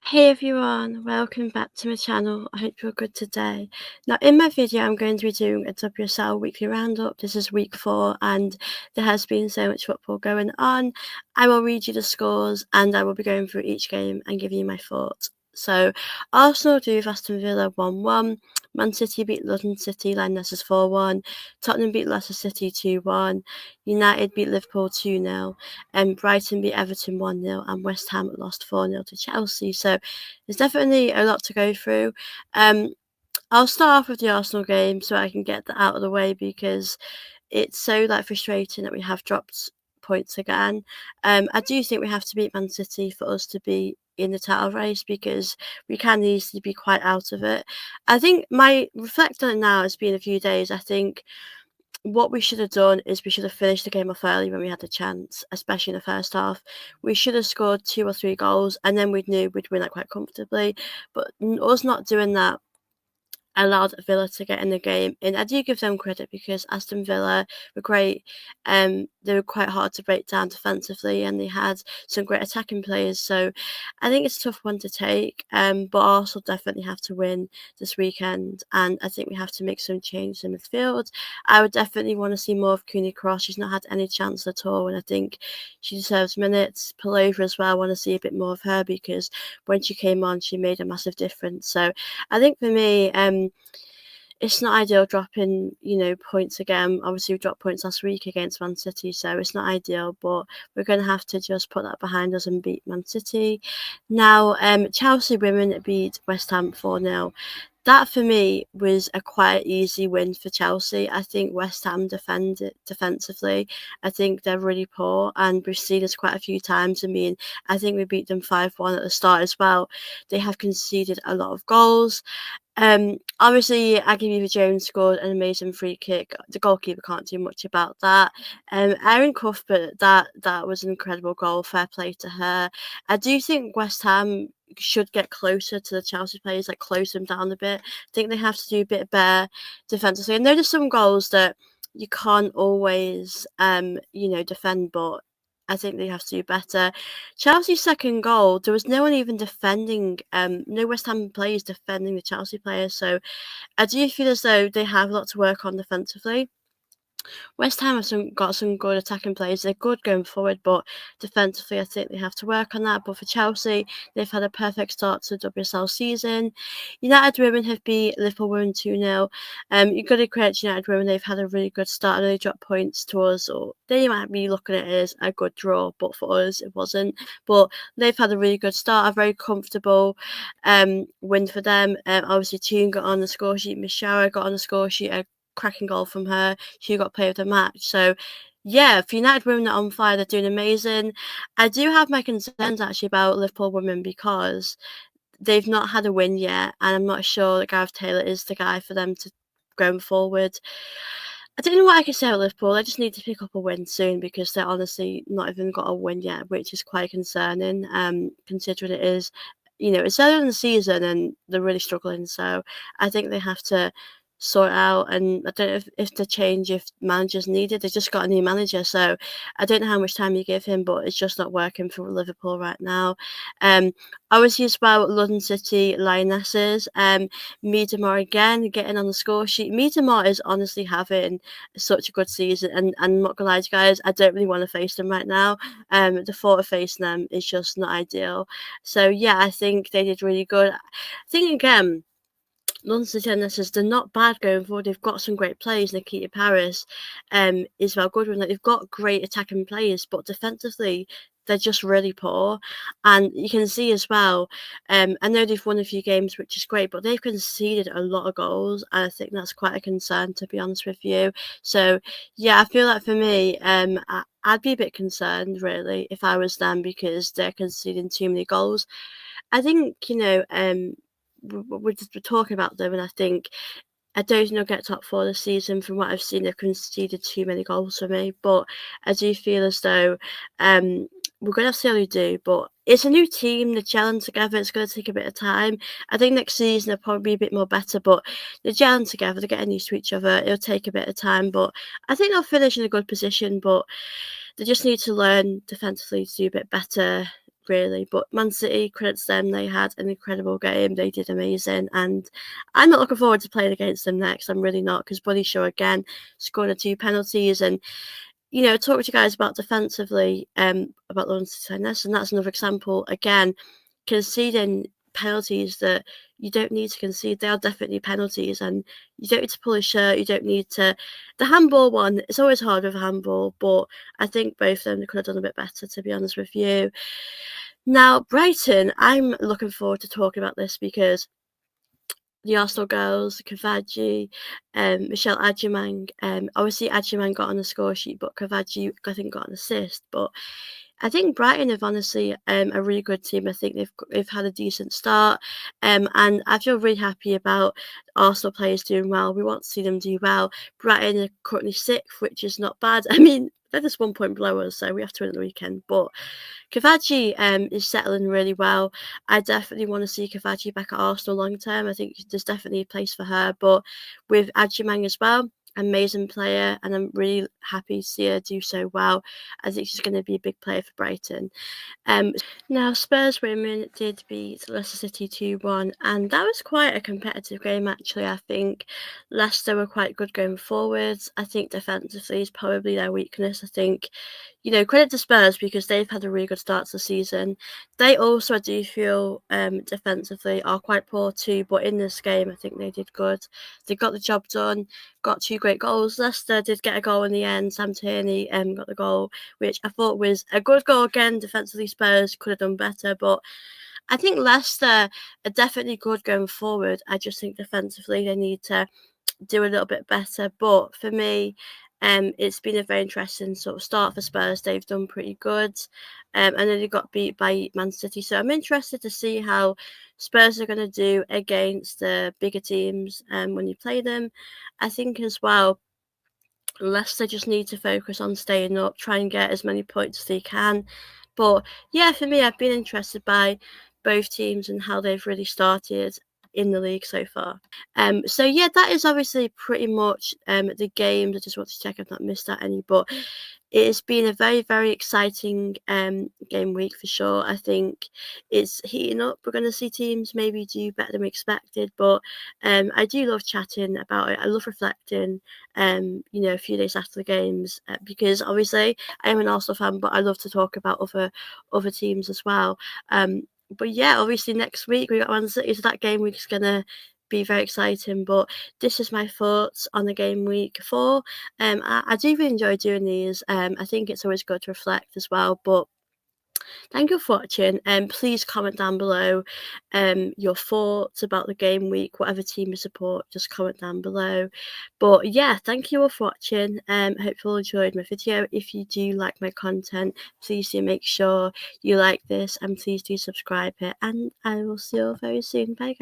Hey everyone, welcome back to my channel. I hope you're good today. Now in my video I'm going to be doing a WSL Weekly Roundup. This is week 4 and there has been so much football going on. I will read you the scores and I will be going through each game and giving you my thoughts. So Arsenal drew with Aston Villa 1-1, Man City beat London City, Lionesses 4-1, Tottenham beat Leicester City 2-1, United beat Liverpool 2-0, and Brighton beat Everton 1-0 and West Ham lost 4-0 to Chelsea. So there's definitely a lot to go through. I'll start off with the Arsenal game so I can get that out of the way because it's so frustrating that we have dropped points again. I do think we have to beat Man City for us to be in the title race because we can easily be quite out of it. I think my reflect on it now, it's been a few days. I think what we should have done is we should have finished the game off early when we had the chance, especially in the first half. We should have scored 2 or 3 goals and then we knew we'd win quite comfortably. But us not doing that allowed Villa to get in the game. And I do give them credit because Aston Villa were great. They were quite hard to break down defensively and they had some great attacking players. So I think it's a tough one to take. But Arsenal definitely have to win this weekend. And I think we have to make some changes in midfield. I would definitely want to see more of Cooney Cross. She's not had any chance at all. And I think she deserves minutes. Pullover as well. I want to see a bit more of her because when she came on, she made a massive difference. So I think for me, it's not ideal dropping, points again. Obviously, we dropped points last week against Man City, so it's not ideal, but we're going to have to just put that behind us and beat Man City. Now, Chelsea women beat West Ham 4-0. That for me was a quite easy win for Chelsea. I think West Ham defended defensively. I think they're really poor, and we've seen this quite a few times. I think we beat them 5-1 at the start as well. They have conceded a lot of goals. Obviously, Aguilera Jones scored an amazing free kick. The goalkeeper can't do much about that. Erin Cuthbert, that was an incredible goal. Fair play to her. I do think West Ham should get closer to the Chelsea players, close them down a bit. I think they have to do a bit better defensively. I know there's some goals that you can't always, defend, but I think they have to do better. Chelsea's second goal, there was no one even defending, no West Ham players defending the Chelsea players. So I do feel as though they have a lot to work on defensively. West Ham have got some good attacking players. They're good going forward, but defensively, I think they have to work on that. But for Chelsea, they've had a perfect start to the WSL season. United Women have beat Liverpool Women 2-0. You've got to credit United Women. They've had a really good start. I know they dropped points to us, or they might be looking at it as a good draw, but for us, it wasn't. But they've had a really good start, a very comfortable win for them. Obviously, Toon got on the score sheet. Miss Shower got on the score sheet. A cracking goal from her. She got player of the match. So yeah, for United Women are on fire, they're doing amazing. I do have my concerns actually about Liverpool Women because they've not had a win yet, and I'm not sure that Gareth Taylor is the guy for them to going forward. I don't know what I can say about Liverpool. They just need to pick up a win soon because they're honestly not even got a win yet, which is quite concerning. Considering it is, it's early in the season and they're really struggling. So I think they have to sort out. And I don't know if the change, if managers needed. They just got a new manager, so I don't know how much time you give him, but it's just not working for Liverpool right now. Obviously as well, London City Lionesses. Miedemar again getting on the score sheet. Miedemar is honestly having such a good season, and I'm not gonna lie to you guys, I don't really want to face them right now. The thought of facing them is just not ideal. So yeah, I think they did really good. I think again, London City Lionesses, they're not bad going forward. They've got some great players. Nikita Paris, Isabel Goodwin. They've got great attacking players, but defensively, they're just really poor. And you can see as well, I know they've won a few games, which is great, but they've conceded a lot of goals. And I think that's quite a concern, to be honest with you. So, yeah, I feel like for me, I'd be a bit concerned, really, if I was them because they're conceding too many goals. I think, we're talking about them, and I think I don't think they'll get top 4 this season. From what I've seen, they've conceded too many goals for me, but I do feel as though we're going to see how they do. But it's a new team, they're gelling together. It's going to take a bit of time. I think next season they'll probably be a bit more better, but they're gelling together, they're getting used to each other. It'll take a bit of time, but I think they'll finish in a good position. But they just need to learn defensively to do a bit better. really. But Man City, credits them, they had an incredible game. They did amazing, and I'm not looking forward to playing against them next. I'm really not, because Buddy Shaw again scored 2 penalties, and talk to you guys about defensively, about Lawrence Tennis, and that's another example again, conceding penalties that you don't need to concede. They are definitely penalties, and you don't need to pull a shirt. You don't need to. The handball one, it's always hard with a handball, but I think both of them could have done a bit better, to be honest with you. Now, Brighton, I'm looking forward to talking about this because the Arsenal girls, Kavaji, Michelle Adjumang. Obviously, Adjumang got on the score sheet, but Kavaji, I think, got an assist. But I think Brighton have honestly a really good team. I think they've had a decent start, and I feel really happy about Arsenal players doing well. We want to see them do well. Brighton are currently 6th, which is not bad. I mean, they're just 1 point below us, so we have to win at the weekend. But Kavaji is settling really well. I definitely want to see Kavaji back at Arsenal long term. I think there's definitely a place for her. But with Adjumang as well, amazing player, and I'm really happy to see her do so well. I think she's going to be a big player for Brighton. Now, Spurs women did beat Leicester City 2-1, and that was quite a competitive game, actually. I think Leicester were quite good going forwards. I think defensively is probably their weakness. I think, credit to Spurs because they've had a really good start to the season. They also, I do feel, defensively are quite poor too, but in this game, I think they did good. They got the job done, got 2 great goals. Leicester did get a goal in the end. Sam Tierney got the goal, which I thought was a good goal again. Defensively, Spurs could have done better, but I think Leicester are definitely good going forward. I just think defensively they need to do a little bit better. But for me, it's been a very interesting sort of start for Spurs. They've done pretty good, and then they got beat by Man City. So I'm interested to see how Spurs are going to do against the bigger teams when you play them. I think as well, Leicester just need to focus on staying up, try and get as many points as they can. But yeah, for me, I've been interested by both teams and how they've really started in the league so far. So yeah, that is obviously pretty much the games. I just want to check I've not missed out any, but it has been a very, very exciting game week for sure. I think it's heating up. We're going to see teams maybe do better than we expected, but I do love chatting about it. I love reflecting, a few days after the games because obviously I am an Arsenal fan, but I love to talk about other teams as well. But yeah, obviously next week we got Man City, so that game week is gonna be very exciting. But this is my thoughts on the game week 4. I do really enjoy doing these. I think it's always good to reflect as well. But thank you for watching. Please comment down below your thoughts about the game week, whatever team you support, just comment down below. But yeah, thank you all for watching. Hope you all enjoyed my video. If you do like my content, please do make sure you like this and please do subscribe it. And I will see you all very soon. Bye guys.